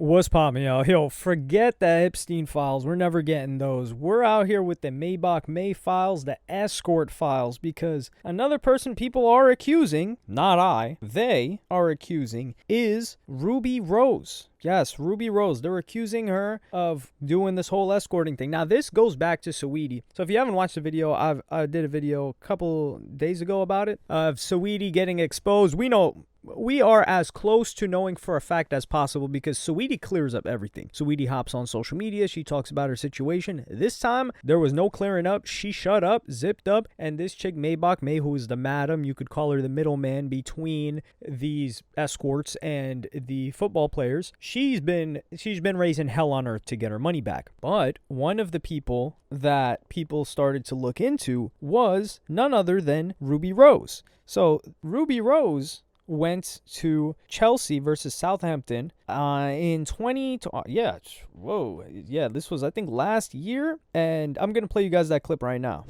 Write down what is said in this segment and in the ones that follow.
What's poppin', yo? Yo, forget the Epstein files. We're never getting those. We're out here with the Maybach May files, the Escort files, because another person people are accusing, not I, they are accusing, is Ruby Rose. Yes, Ruby Rose. They're accusing her of doing this whole escorting thing. Now, this goes back to Saweetie. So if you haven't watched the video, I did a video a couple days ago about it, of Saweetie getting exposed. We are as close to knowing for a fact as possible because Saweetie clears up everything. Saweetie hops on social media. She talks about her situation. This time, there was no clearing up. She shut up, zipped up, and this chick, Maybach May, who is the madam, you could call her the middleman between these escorts and the football players, she's been raising hell on earth to get her money back. But one of the people that people started to look into was none other than Ruby Rose. So Ruby Rose went to Chelsea versus Southampton in this was I think last year, and I'm gonna play you guys that clip right now.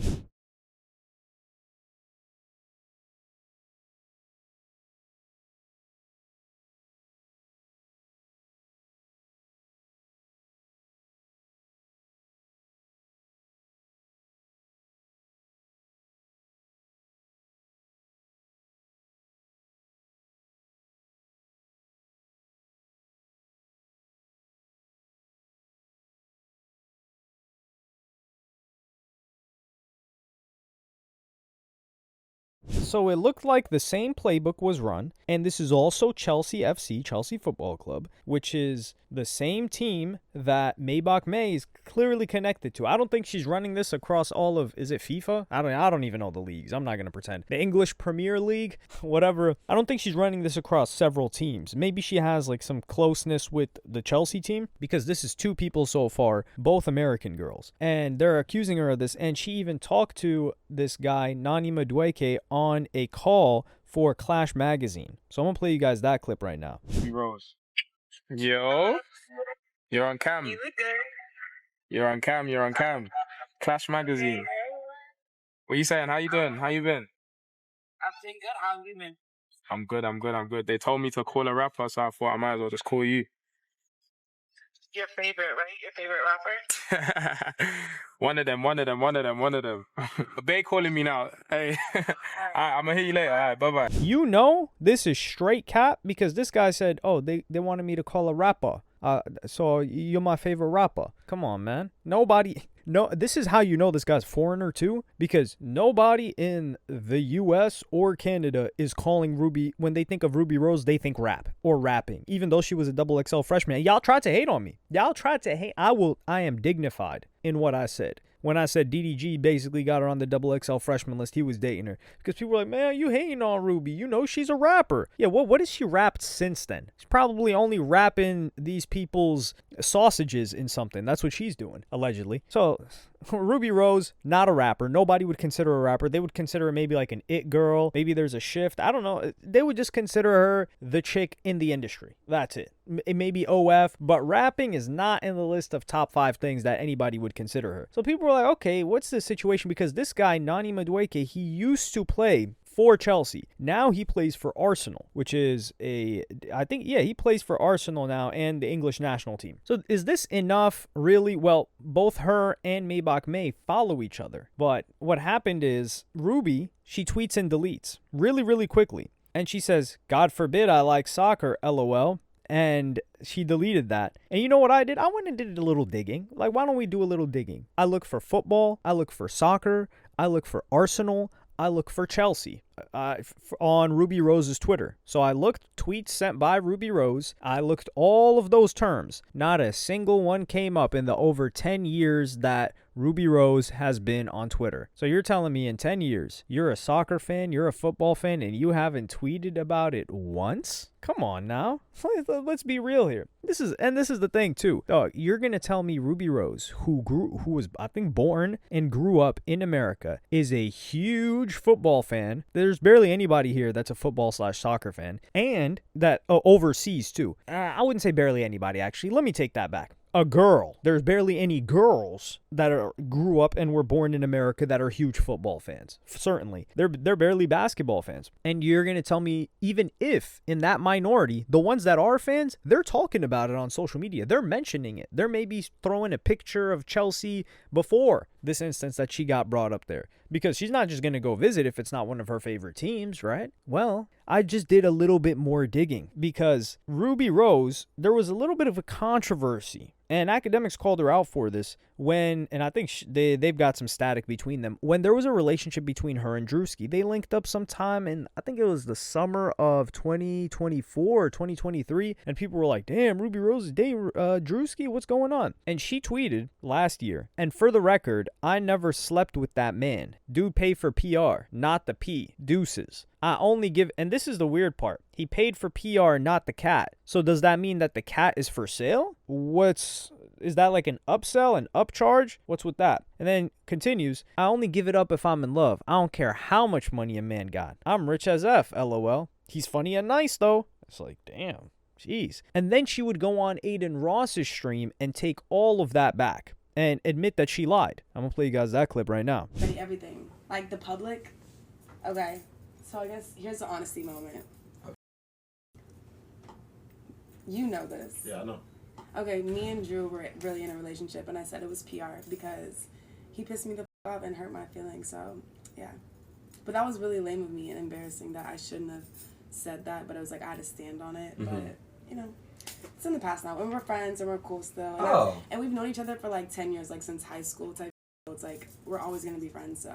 So it looked like the same playbook was run, and this is also Chelsea FC, Chelsea Football Club, which is the same team that Maybach May is clearly connected to. I don't think she's running this across all of, is it FIFA? I don't even know the leagues. I'm not going to pretend. The English Premier League, whatever. I don't think she's running this across several teams. Maybe she has like some closeness with the Chelsea team, because this is two people so far, both American girls, and they're accusing her of this, and she even talked to this guy, Nani Madueke, on a call for Clash Magazine. So I'm going to play you guys that clip right now. Rose. Yo, you're on cam. You're on cam. Clash Magazine. What you saying? How you doing? How you been? I'm doing good. How have you been? I'm good. They told me to call a rapper, so I thought I might as well just call you. Your favorite, right? Your favorite rapper? One of them. They calling me now. Hey, I'm gonna hit you later. All right, bye-bye. You know, this is straight cap, because this guy said, oh, they wanted me to call a rapper. So you're my favorite rapper. Come on, man. This is how you know this guy's foreigner too, because nobody in the US or Canada is calling Ruby, when they think of Ruby Rose, they think rap or rapping, even though she was a XXL freshman. Y'all tried to hate on me. I am dignified in what I said. When I said DDG basically got her on the XXL freshman list, he was dating her. Because people were like, man, you hating on Ruby. You know she's a rapper. Yeah, what has she rapped since then? She's probably only rapping these people's sausages in something. That's what she's doing, allegedly. So Ruby Rose, not a rapper. Nobody would consider her a rapper. They would consider her maybe like an it girl. Maybe there's a shift. I don't know. They would just consider her the chick in the industry. That's it. It may be OF, but rapping is not in the list of top 5 things that anybody would consider her. So people were like, okay, what's the situation? Because this guy, Nani Madueke, he used to play for Chelsea. Now he plays for Arsenal, which is he plays for Arsenal now and the English national team. So is this enough, really? Well, both her and Maybach May follow each other. But what happened is Ruby, she tweets and deletes really, really quickly. And she says, God forbid I like soccer, LOL. And she deleted that. And you know what I did? I went and did a little digging. Like, why don't we do a little digging? I look for football. I look for soccer. I look for Arsenal. I look for Chelsea on Ruby Rose's Twitter. So I looked tweets sent by Ruby Rose. I looked all of those terms. Not a single one came up in the over 10 years that Ruby Rose has been on Twitter. So you're telling me in 10 years, you're a soccer fan, you're a football fan, and you haven't tweeted about it once? Come on now. Let's be real here. This is the thing too. Dog, you're going to tell me Ruby Rose, who was, I think, born and grew up in America, is a huge football fan. There's barely anybody here that's a football/soccer fan, and that overseas too. I wouldn't say barely anybody, actually. Let me take that back. a girl. There's barely any girls that grew up and were born in America that are huge football fans. Certainly. They're barely basketball fans. And you're going to tell me, even if in that minority, the ones that are fans, they're talking about it on social media. They're mentioning it. They're maybe throwing a picture of Chelsea before this instance that she got brought up there. Because she's not just going to go visit if it's not one of her favorite teams, right? Well, I just did a little bit more digging because Ruby Rose, there was a little bit of a controversy. And academics called her out for this when, and I think they've got some static between them, when there was a relationship between her and Drewski. They linked up sometime in, I think it was the summer of 2024 or 2023, and people were like, damn, Ruby Rose is dating Drewski, what's going on? And she tweeted last year, and for the record, I never slept with that man. Dude paid for PR, not the P. Deuces. I only give, and this is the weird part, he paid for PR, not the cat. So does that mean that the cat is for sale? Is that like an upsell, an upcharge? What's with that? And then continues, I only give it up if I'm in love. I don't care how much money a man got. I'm rich as F, LOL. He's funny and nice though. It's like, damn, jeez. And then she would go on Aiden Ross's stream and take all of that back and admit that she lied. I'm gonna play you guys that clip right now. Everything. Like the public. Okay. So I guess here's the honesty moment. You know this. Yeah, I know. Okay, me and Drew were really in a relationship, and I said it was PR because he pissed me the off and hurt my feelings, so yeah. But that was really lame of me and embarrassing that I shouldn't have said that, but it was like I had to stand on it. Mm-hmm. But, you know, it's in the past now, and we're friends, and we're cool still. And, and we've known each other for like 10 years, like since high school type. So it's like we're always going to be friends, so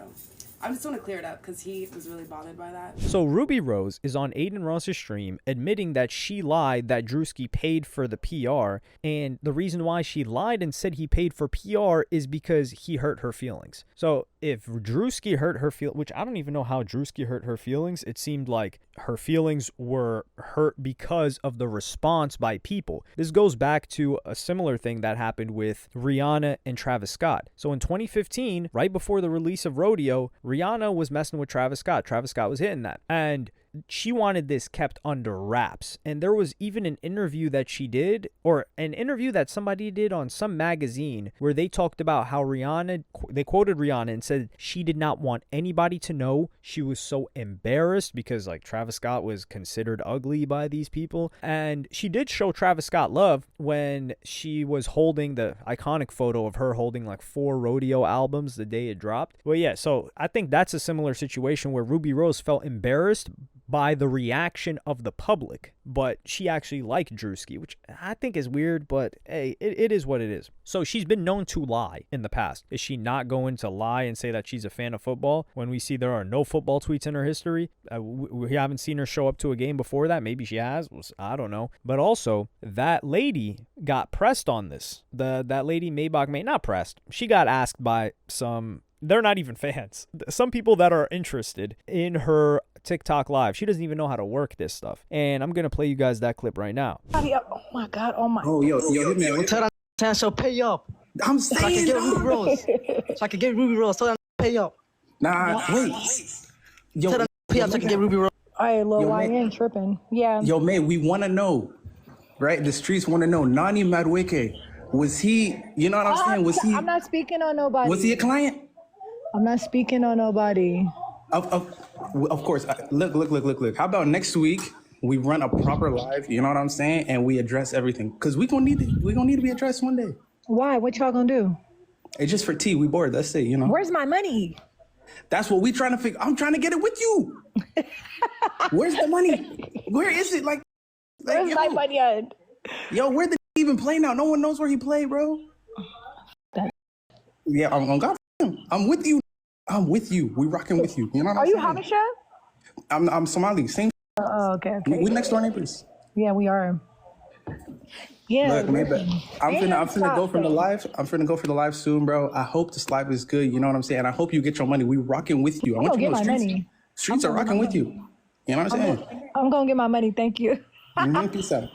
I just want to clear it up because he was really bothered by that. So Ruby Rose is on Aiden Ross's stream admitting that she lied that Drewski paid for the PR, and the reason why she lied and said he paid for PR is because he hurt her feelings. So if Drewski hurt her feelings, which I don't even know how Drewski hurt her feelings, it seemed like her feelings were hurt because of the response by people. This goes back to a similar thing that happened with Rihanna and Travis Scott. So in 2015, right before the release of Rodeo, Rihanna was messing with Travis Scott. Travis Scott was hitting that. And she wanted this kept under wraps. And there was even an interview that she did, or an interview that somebody did on some magazine, where they talked about how they quoted Rihanna and said she did not want anybody to know. She was so embarrassed because like Travis Scott was considered ugly by these people. And she did show Travis Scott love when she was holding the iconic photo of her holding like 4 Rodeo albums the day it dropped. Well, yeah, so I think that's a similar situation where Ruby Rose felt embarrassed by the reaction of the public, but she actually liked Drewski, which I think is weird, but hey, it is what it is. So she's been known to lie in the past. Is she not going to lie and say that she's a fan of football when we see there are no football tweets in her history? We haven't seen her show up to a game before that. Maybe she has. I don't know. But also, that lady got pressed on this. That lady, Maybach, not pressed. She got asked by some... They're not even fans. Some people that are interested in her TikTok live. She doesn't even know how to work this stuff. And I'm going to play you guys that clip right now. Oh my God. Oh my. Oh, yo, man. Tell that so pay up. I'm So I can saying, get Ruby Rose. So I can get Ruby Rose. Tell that pay up. nah, wait. Yo, Tell that pay up so I can get Ruby Rose. Hey, Lil Yo, Y man. ain't tripping. Yeah. yo, man, we want to know, right? The streets want to know. Nani Madueke, was he, you know what I'm saying? I'm not speaking on nobody. Was he a client? I'm not speaking on nobody. Of course. Look. How about next week we run a proper live, you know what I'm saying? And we address everything. Because we're gonna need to be addressed one day. Why? What y'all gonna do? It's just for tea. We bored. That's it, you know. Where's my money? That's what we trying to figure. I'm trying to get it with you. Where's the money? Where is it? Like Where's yo, my money at? Yo, where the even play now? No one knows where he played, bro. Yeah, I'm on God. I'm with you. We rocking with you. You know what Are I'm you saying? Habesha? I'm Somali. Same. Oh, okay. We next door neighbors. Yeah, we are. Yeah. Look, maybe I'm finna go stop from the though. live. I'm finna go for the live soon, bro. I hope the live is good. You know what I'm saying? I hope you get your money. We rocking with you. I want gonna you to know get my streets. money. Streets are rocking with you. You know what I'm saying? I'm gonna get my money. Thank you. Peace out.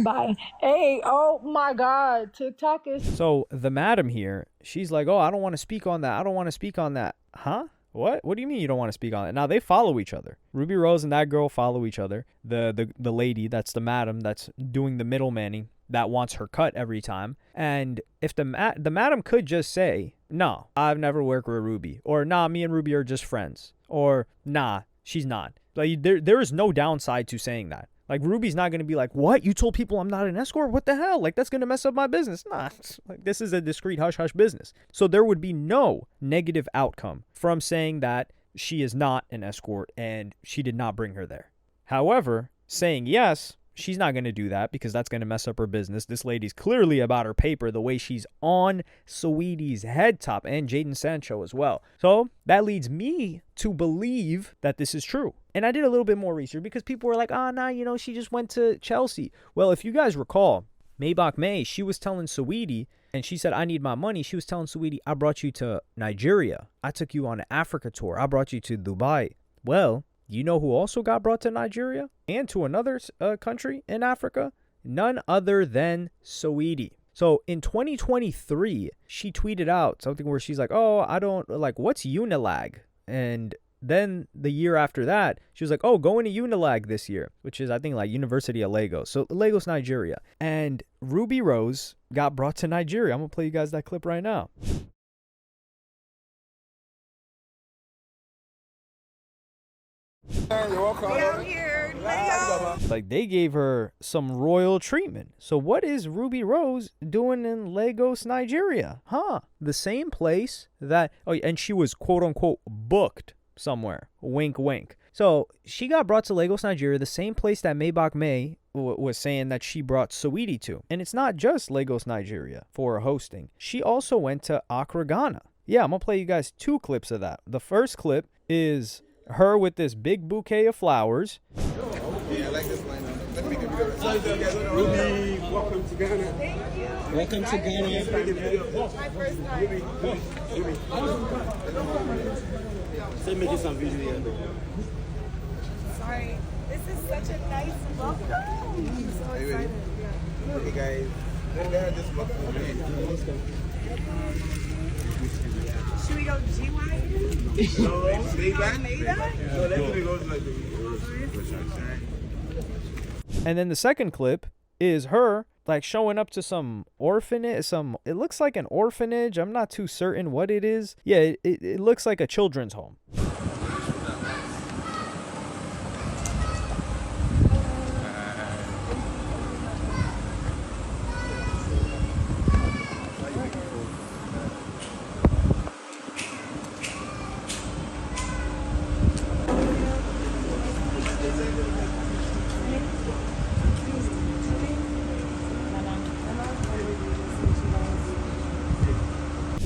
Bye. Hey, oh my God. TikTok is. So the madam here, she's like, oh, I don't want to speak on that. I don't want to speak on that. Huh? What? What do you mean you don't want to speak on it? Now, they follow each other. Ruby Rose and that girl follow each other. The lady, that's the madam that's doing the middlemaning, that wants her cut every time. And if the madam could just say, no, I've never worked with Ruby, or nah, me and Ruby are just friends, or nah, she's not. Like there is no downside to saying that. Like, Ruby's not going to be like, what? You told people I'm not an escort? What the hell? Like, that's going to mess up my business. Nah, like, this is a discreet hush-hush business. So there would be no negative outcome from saying that she is not an escort and she did not bring her there. However, saying yes, she's not going to do that because that's going to mess up her business. This lady's clearly about her paper the way she's on Saweetie's head top and Jaden Sancho as well. So that leads me to believe that this is true. And I did a little bit more research because people were like, nah, you know, she just went to Chelsea. Well, if you guys recall, Maybach May, she was telling Saweetie, and she said, I need my money. She was telling Saweetie, I brought you to Nigeria. I took you on an Africa tour. I brought you to Dubai. Well, you know who also got brought to Nigeria and to another country in Africa? None other than Saweetie. So in 2023, she tweeted out something where she's like, oh, I don't, like, what's Unilag? And then the year after that, she was like, oh, going to Unilag this year, which is, I think, like University of Lagos. So Lagos, Nigeria. And Ruby Rose got brought to Nigeria. I'm going to play you guys that clip right now. You're welcome. Down here, Like, they gave her some royal treatment. So what is Ruby Rose doing in Lagos, Nigeria? Huh? The same place that, oh, and she was quote unquote booked somewhere. Wink, wink. So she got brought to Lagos, Nigeria, the same place that Maybach May was saying that she brought Saweetie to. And it's not just Lagos, Nigeria for hosting. She also went to Accra, Ghana. Yeah, I'm going to play you guys 2 clips of that. The first clip is her with this big bouquet of flowers. Yeah, I like this line. Let me make a video. Ruby, welcome to Ghana. Thank you. Welcome to Ghana. My first time. Ruby. Say making some video here. Sorry. This is such a nice welcome. I'm so excited. Hey guys, let this look for me. Should we go G-Wagon? No, stay back. Almeida? So let me go to like the And then the second clip is her like showing up to some orphanage, it looks like an orphanage. I'm not too certain what it is. Yeah, it looks like a children's home.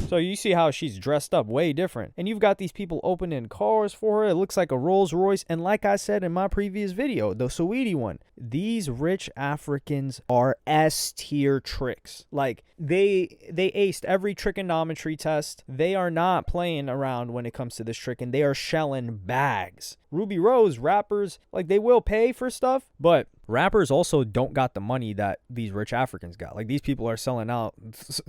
So you see how she's dressed up way different. And you've got these people opening cars for her. It looks like a Rolls Royce. And like I said in my previous video, the Saweetie one, these rich Africans are S-tier tricks. Like they aced every trigonometry test. They are not playing around when it comes to this trick, and they are shelling bags. Ruby Rose, rappers, like they will pay for stuff, but rappers also don't got the money that these rich Africans got. Like these people are selling out.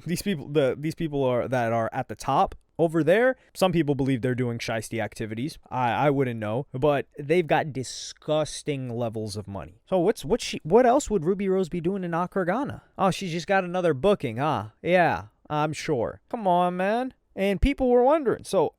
These people are that are at the top over there. Some people believe they're doing shiesty activities. I wouldn't know, but they've got disgusting levels of money. So what else would Ruby Rose be doing in Accra, Ghana? Oh, she just got another booking, huh? Yeah, I'm sure. Come on, man. And people were wondering. So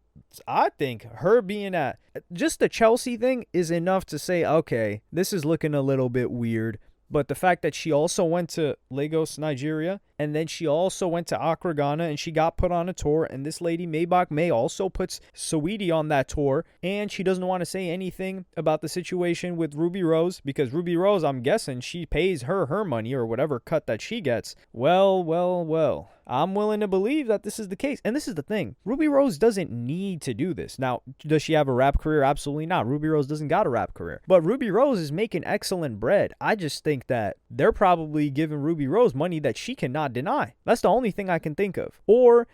I think her being at just the Chelsea thing is enough to say, okay, this is looking a little bit weird. But the fact that she also went to Lagos, Nigeria, and then she also went to Accra, Ghana, and she got put on a tour, and this lady, Maybach May, also puts Saweetie on that tour, and she doesn't want to say anything about the situation with Ruby Rose, because Ruby Rose, I'm guessing, she pays her money or whatever cut that she gets. Well. I'm willing to believe that this is the case. And this is the thing. Ruby Rose doesn't need to do this. Now, does she have a rap career? Absolutely not. Ruby Rose doesn't got a rap career. But Ruby Rose is making excellent bread. I just think that they're probably giving Ruby Rose money that she cannot deny. That's the only thing I can think of. Or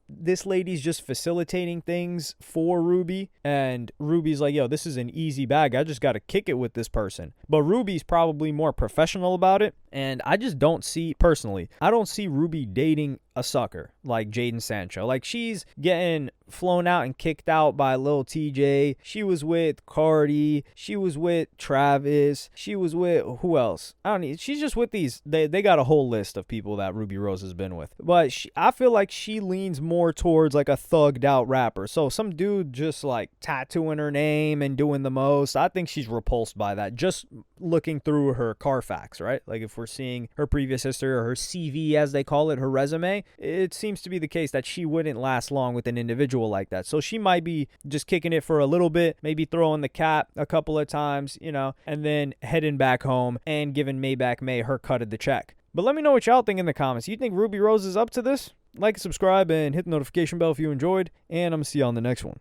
this lady's just facilitating things for Ruby, and Ruby's like, yo, this is an easy bag. I just got to kick it with this person. But Ruby's probably more professional about it, and I just don't see, personally, I don't see Ruby dating a sucker like Jaden Sancho. Like, she's getting flown out and kicked out by Lil TJ. She was with Cardi. She was with Travis. She was with who else? I don't know. She's just with these. They got a whole list of people that Ruby Rose has been with. But I feel like she leans more towards like a thugged out rapper. So some dude just like tattooing her name and doing the most. I think she's repulsed by that. Just looking through her Carfax, right? Like, if we're seeing her previous history, or her CV as they call it, her resume, it seems to be the case that she wouldn't last long with an individual like that. So she might be just kicking it for a little bit, maybe throwing the cap a couple of times, you know, and then heading back home and giving Maybach May her cut of the check. But let me know what y'all think in the comments. You think Ruby Rose is up to this? Like, subscribe, and hit the notification bell if you enjoyed, and I'm gonna see y'all on the next one.